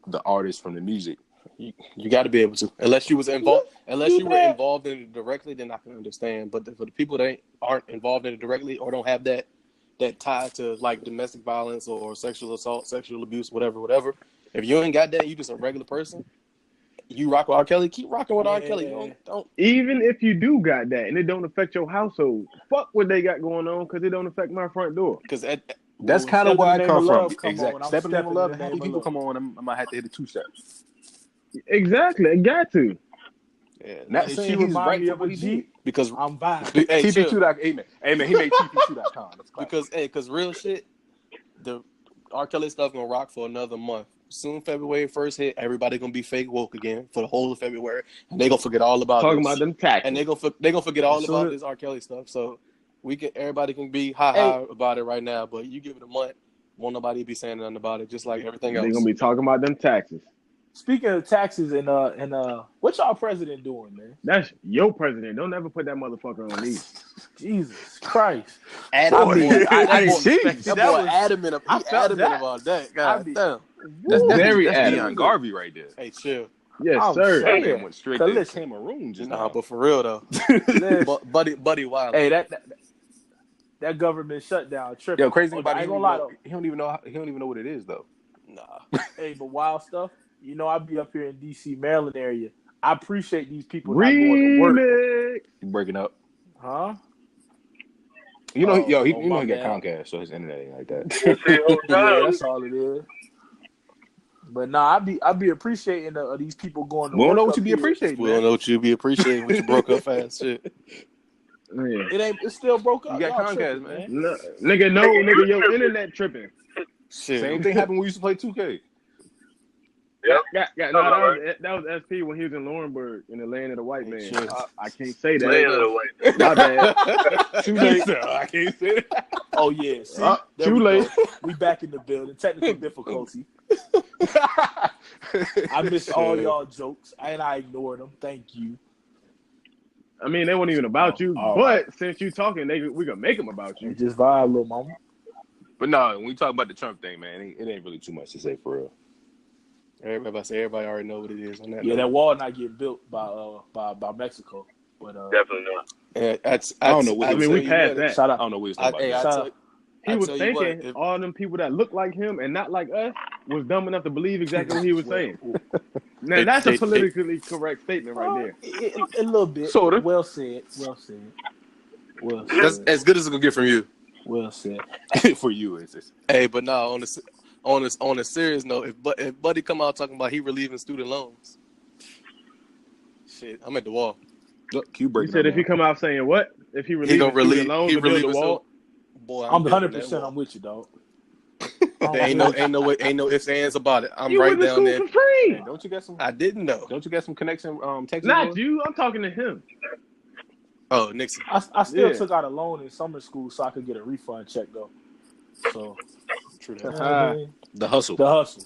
the artist from the music? You got to be able to, unless you was involved. Unless you were involved in it directly, then I can understand. But for the people that aren't involved in it directly or don't have that tie to like domestic violence or sexual assault, sexual abuse, whatever. If you ain't got that, you just a regular person. You rock with R. Kelly, keep rocking with R. Kelly. Don't. Even if you do got that and it don't affect your household, fuck what they got going on because it don't affect my front door. Because That's When kind of Step where in I the come Name of from. Love come Exactly. on, I'm Step in the name of love. stepping in the Happy name of people love. come on. I might have to hit the 2 steps. Exactly. I got to. Not And saying she he's remind right me for of what a he G. did. because I'm vibing. hey, chill. TP2. Amen. He made TP2.com. Because real shit, the R. Kelly stuff gonna rock for another month. Soon February 1st hit, everybody gonna be fake woke again for the whole of February, and they gonna forget all about Talking this. about them taxes. And they gonna forget all So about it- this R. Kelly stuff. So everybody can be ha about it right now, but you give it a month, won't nobody be saying nothing about it. Just like everything else. They're going to be talking about them taxes. Speaking of taxes and what y'all president doing, man? That's your president. Don't ever put that motherfucker on me. Jesus Christ. Adamant. I didn't Jeez. expect That that boy was adamant. I He felt adamant that. about that. I God be- damn. That's Very Dion adamant. Garvey right there. Hey, chill. Yes, I'm sir. saying. That man went straight Cause to listen, Cameroon just Nah, now. but for real though, listen. buddy, wild. Hey, that government shutdown tripping. Yo, crazy Oh, about I it. ain't gonna lie though. He don't even know what it is though. Nah. Hey, but wild stuff. You know, I be up here in DC, Maryland area. I appreciate these people not going to work. Remix. He breaking up. Huh? You know, Oh, he my got bad. Comcast, so his internet ain't like that. See, whole Yeah, time. that's all it is. But nah, I be appreciating these people going to We work. don't know what up you be here. appreciating, We don't man. know what you be appreciating when you broke up fast. Shit. Man. It's still broke up. You got Y'all Comcast, tripping, man. No, nigga, your internet tripping. Shit. Same thing happened when we used to play 2K. Yep. That was SP when he was in Laurinburg in the land of the white man. Shit. I can't say that. Land of the way. My bad. Too late. I can't say that. Oh yeah, see, there too we late. go. We back in the building. Technical difficulty. I missed all y'all jokes and I ignored them. Thank you. I mean, they weren't even about you, all but right. since you talking, we gonna make them about you. Just vibe, little mama. But no, when we talk about the Trump thing, man, it ain't really too much to say for real. Everybody already know what it is on that. Yeah, that wall not getting built by Mexico, but Definitely not. I don't know what I mean, we passed that. shout I out. don't know what he's talking about. Shout out. He was thinking all them people that look like him and not like us was dumb enough to believe exactly what he was saying. Now, that's a politically correct statement right there. A little bit. Sorta. Well said. That's as good as it can get from you. For you, it's just, Hey, but no, on a serious note, if Buddy come out talking about he relieving student loans, shit, I'm at the wall. look, Q You breaking said up if he now. come out saying what? If he He relieves gonna relieve. student loans He and build relieving the wall? Boy, I'm building 100%. that wall. I'm with you, dog. There ain't no ifs ands about it. I'm You right went to down school there. for free. Hey, don't you got some? I didn't know. Don't you got some connection? Texas. Not you. I'm talking to him. Oh, Nixon. I still Yeah. took out a loan in summer school so I could get a refund check though. So True you know that. what I mean? The hustle. The hustle.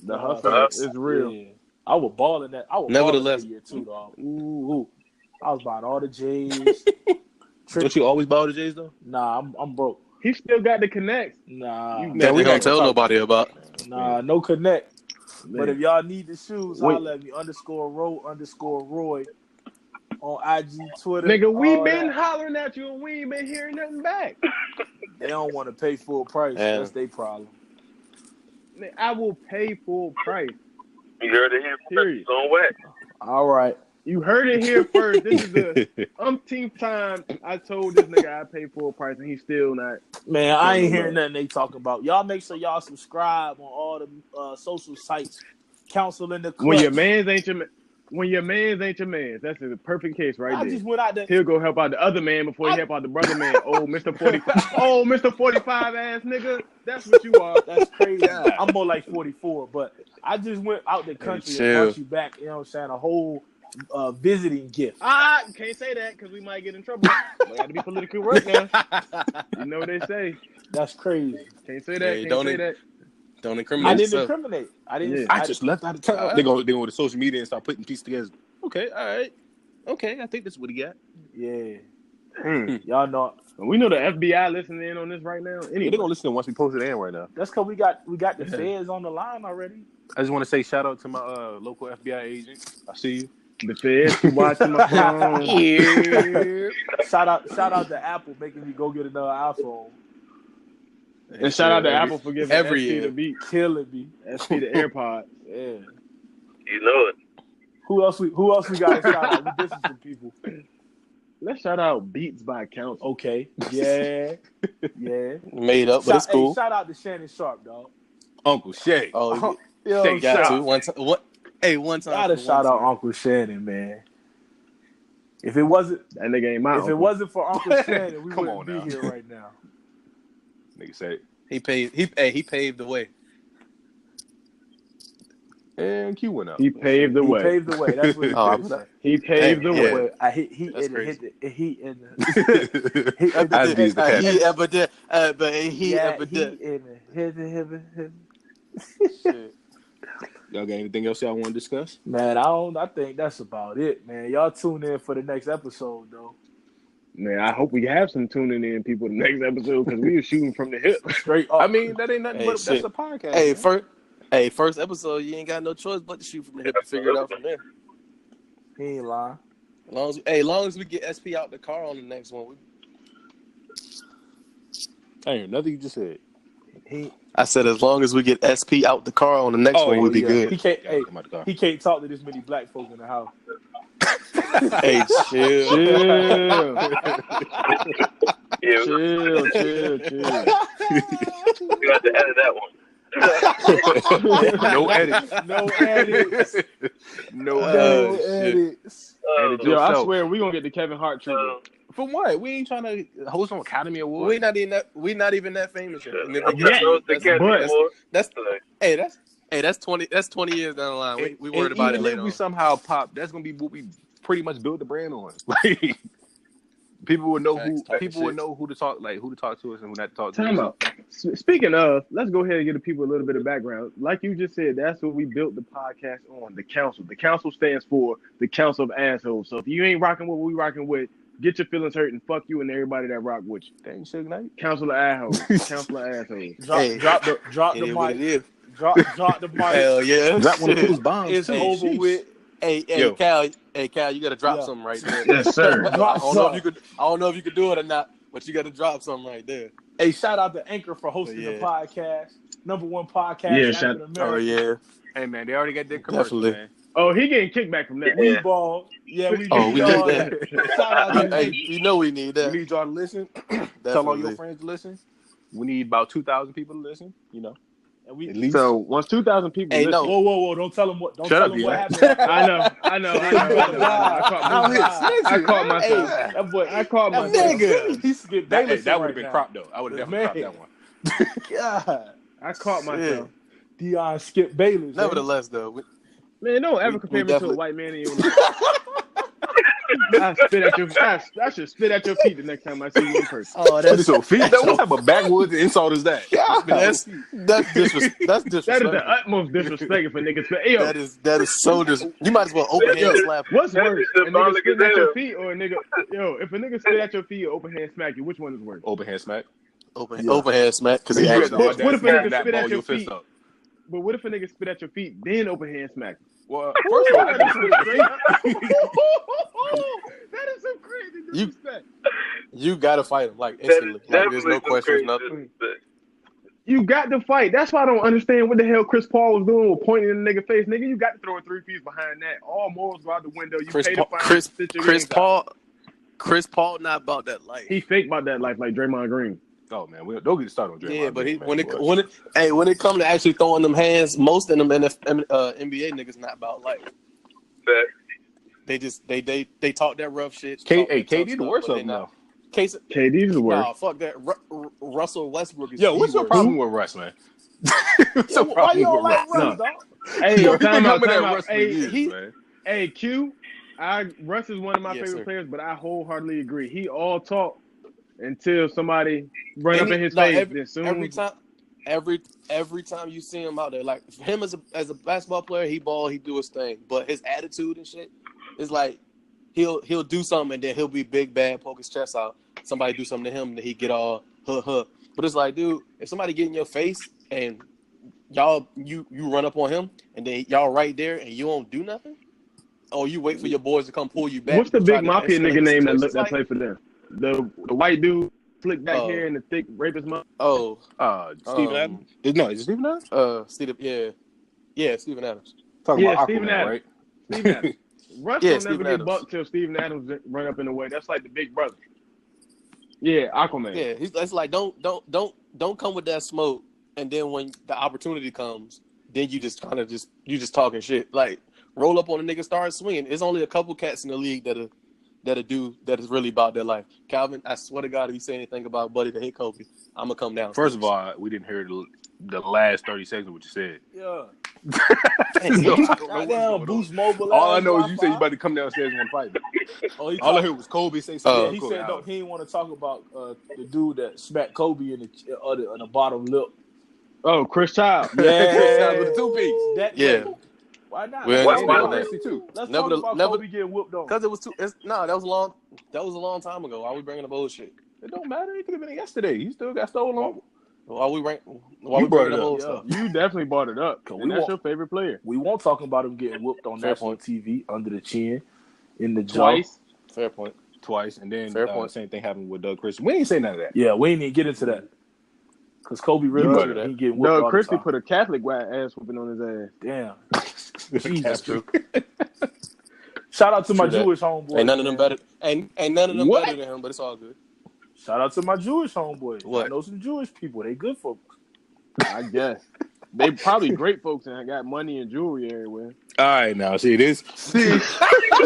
The hustle is real. Yeah. I was balling that. I was Nevertheless- balling that year too, dog. Ooh. I was buying all the J's. Don't you always borrow the J's though? Nah, I'm broke. He still got the connect. Nah, You- That we we not don't tell gonna talk nobody about. nah, no connect. But Man. if y'all need the shoes, Wait. holla at me _Roy_Roy on IG, Twitter. Nigga, we all been that. hollering at you and we ain't been hearing nothing back. They don't want to pay full price. Yeah. That's their problem. Man, I will pay full price. You heard it here first. Period. It's on wet. All right. You heard it here first. This is the umpteenth time I told this nigga I pay full price and he's still not. Man, I ain't no hearing love. nothing they talking about. Y'all make sure y'all subscribe on all the social sites. Council in the clutch. When your man's ain't your man, that's the perfect case right I there. just went out there. He'll go help out the other man before he help out the brother man. Oh, Mr. 45. Oh, Mr. 45 ass nigga. That's what you are. That's crazy. I'm more like 44, but I just went out the country and chill. brought you back. You know what I'm saying? A whole visiting gift. Can't say that because we might get in trouble. We got to be political right now. You know what they say. That's crazy. Can't say that. Hey, Can't say that. Don't incriminate I didn't yourself. incriminate. I didn't. Yeah. I just left out of town. They go to social media and start putting pieces together. Okay, all right. Okay, I think that's what he got. Yeah. Mm. Y'all know. We know the FBI listening in on this right now. Yeah, Anyway, they're gonna listen once we post it in right now. That's because we got the feds on the line already. I just want to say shout out to my local FBI agent. I see you. the feds keep watching my phone. Yeah. Shout out to Apple making me go get another iPhone. And shout out to Apple for giving every SP year. the beat, Killing me. SP the AirPods. Yeah. You know it. Who else we got to shout out? We dissing some people. Let's shout out Beats by Council. Okay. Yeah. Yeah. Made up, but it's cool. Hey, shout out to Shannon Sharp, dog. Uncle Shay. Oh, Yo, Shake got shout. to one time. What? Hey, one time. Gotta for shout one out time. Uncle Shannon, man. If it wasn't That nigga ain't my if uncle. it wasn't for Uncle Shannon, we Come wouldn't on be now. here right now. Nigga say. He paved the way. And Q went out. He paved the way. He paved the way. That's what he Oh, did. I'm He paved the Yeah. way. Well, he That's in crazy. the he in the As these the cat. He ever did. But he yeah, ever he did. in the Shit. Y'all got anything else y'all want to discuss? Man, I think that's about it, man. Y'all tune in for the next episode though. Man, I hope we have some tuning in people the next episode because we are shooting from the hip. Straight up. I mean, that ain't nothing Hey, but shit. that's a podcast. Hey, man. first episode, you ain't got no choice but to shoot from the hip and figure it out from there. He ain't lying. Long as we get SP out the car on the next one. I ain't heard nothing you just said. I said as long as we get SP out the car on the next one, we'll be yeah. good. He can't. Hey, Come out the car. he can't talk to this many black folk in the house. Hey, chill. Yeah, Chill. we got to edit that one. No edits. No edits. No No edits. edits. Edit Yo, I yourself. swear we gonna get the Kevin Hart treatment. For what? We ain't trying to host an Academy Award. We not even that famous yet. And if we Yeah, get- that's 20 years down the line. We worried about it even later if we on. somehow pop, that's gonna be what we pretty much build the brand on. Like people would know Facts, type of shit. who to talk to us and who not to talk to Time us. out. Speaking of, let's go ahead and give the people a little bit of background. Like you just said, that's what we built the podcast on, the council. The council stands for the Council of Assholes. So if you ain't rocking with what we rocking with, get your feelings hurt and fuck you and everybody that rock with you. Dang, Suge Knight. Council of Assholes. Council of Assholes. Drop the It is what it mic. is. Drop the mic. Hell yeah. Drop one of Shit. those bombs. It's too. over Jeez. with. Hey, Yo. Cal, you gotta drop Yeah. something right there. Yes, sir. I don't know if you could do it or not, but you gotta drop something right there. Hey, shout out to Anchor for hosting Yeah. the podcast. #1 podcast. Yeah, in shout- African Oh America. yeah. Hey man, they already got their commercial, Definitely. man. Oh, he getting kickback from that. We ball. Yeah, we Oh, we all need that. that. Shout out to Hey, you know we need We that. need y'all to listen. Tell all your Definitely. friends to listen. We need about 2,000 people to listen. You know, and we, at least. So once 2,000 people Hey, listen, no. Whoa! Don't tell them what. Don't Shut tell up, them what yeah. happened. I know. I caught myself. Hey, that boy. I caught that myself. Nigga. He's getting that Bayless would right have been now. crop though. I would have definitely Man. cropped that one. God. I caught myself. Deion Skip Bayless. Nevertheless, though, Man, don't ever We- compare we me to a definitely- white man in your life. I should spit at your feet the next time I see you in person. oh, That's so feet. What type of backwoods insult is that? that's disrespect. That's That is disrespectful. the utmost disrespect for niggas. Hey, yo, That is so You might as well open hand slap. what's That's worse, a nigga symbolic spitting as at your hell. feet or a nigga? Yo, if a nigga spit at your feet or open hand smack you, which one is worse? Open hand smack. Open hand smack because he You actually. had the What if a audacity nigga to not spit at ball your your fist feet? up? But what if a nigga spit at your feet, then open hand smack you? Well, first of all, I just spit at your feet. That is some crazy You- disrespect. You gotta fight him like That instantly. is Like there's no definitely questions, some nothing. crazy disrespect. You got to fight. That's why I don't understand what the hell Chris Paul was doing with pointing in the nigga face. Nigga, you got to throw a 3-piece behind that. All morals go out the window. You pay the fine. Sit your games out. Chris Paul, not about that life. He fake about that life like Draymond Green. Oh man, don't get started on Draymond. Yeah, but Green, man. when it comes to actually throwing them hands, most of them NBA niggas not about life. But They just they talk that rough shit. KD talk the stuff, worst but of they them not. though. Case, KD's the worst. nah, fuck that. Russell Westbrook is Yo, what's the your worst. problem with Russ, man? What's your Why problem you don't with like Russ? Russ, dog? Hey, Yo, time been out, coming time at out. Russ for Hey, years, man. Hey, Q, Russ is one of my Yes, favorite sir. players, but I wholeheartedly agree. He all talk until somebody run up Any- in his no, face. every, Then soon, every time you see him out there, like him as a basketball player, he ball, he do his thing. But his attitude and shit is like he'll do something and then he'll be big bad, poke his chest out. Somebody do something to him, then he get all huh. But it's like, dude, if somebody get in your face and you run up on him and then y'all right there and you don't do nothing, or you wait for your boys to come pull you back. what's the to try big to mafia escalate nigga the name situation. that Like, play for them? The white dude, slick back Oh. hair and the thick rapist mother. oh, Steven Adams? No, is it Steven Adams? Steven Adams. Talking Yeah, about Steven Aquaman, Adams. right? Steven Adams. Russ Yeah, don't Steven never get Adams. bucked till Steven Adams run up in the way. That's like the big brother. Yeah, Aquaman. Yeah, it's like don't come with that smoke, and then when the opportunity comes, then you just kind of just talking shit. Like roll up on a nigga, start swinging. There's only a couple cats in the league that is really about their life. Calvin, I swear to God, if you say anything about Buddy to hit Kobe, I'm gonna come down. First of all, we didn't hear the last 30 seconds of what you said. Yeah. So, I don't know what's Goddamn, going Boost on. Mobile. All I know is you said you about to come downstairs and want to fight me. Oh, he All I talk- heard was Kobe say Yeah, something. he Kobe said out. he didn't want to talk about the dude that smacked Kobe in the bottom lip. Oh, Chris Child. Yeah, with the two piece. That Yeah. Why not? Well, Let's And talk Dale about- Nasty too. Let's Never- talk about never- Kobe getting whooped on. Because it was that was a long time ago. Why we bringing up old shit? It don't matter. It could have been yesterday. He still got stolen. Why we You brought bringing it up up. old Yeah. stuff? You definitely brought it up. Cause And we that's want- your favorite player. We won't talk about him getting whooped on Fair national point. TV under the chin, in the jaw. Twice. Fair point. Twice, and then Fair point. same thing happened with Doug Christian. We ain't say none of that. Yeah, we ain't even get into that. Because Kobe really brought did it that. up. He getting whooped all Doug the Christie time. put a Catholic ass whooping on his ass. Damn. That's true. Shout out to my True that. Jewish homeboy. Ain't none of them better. Ain't none of them What? better than him. But it's all good. Shout out to my Jewish homeboys. What? I know some Jewish people. They good folks. I guess. They probably great folks and got money and jewelry everywhere. All right, now see this.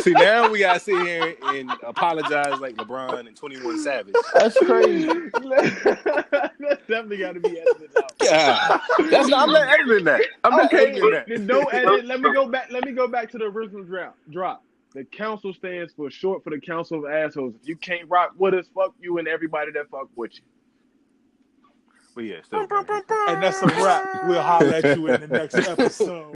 See, now we gotta sit here and apologize like LeBron and 21 Savage. That's crazy. That's definitely got to be edited out. Yeah, that's not. I'm not editing that. I'm not editing that. Then don't edit. Let me go back to the original drop. The council stands for short for the Council of Assholes. If you can't rock with us, fuck you and everybody that fuck with you. But yeah, still. And that's a wrap. We'll holler at you in the next episode.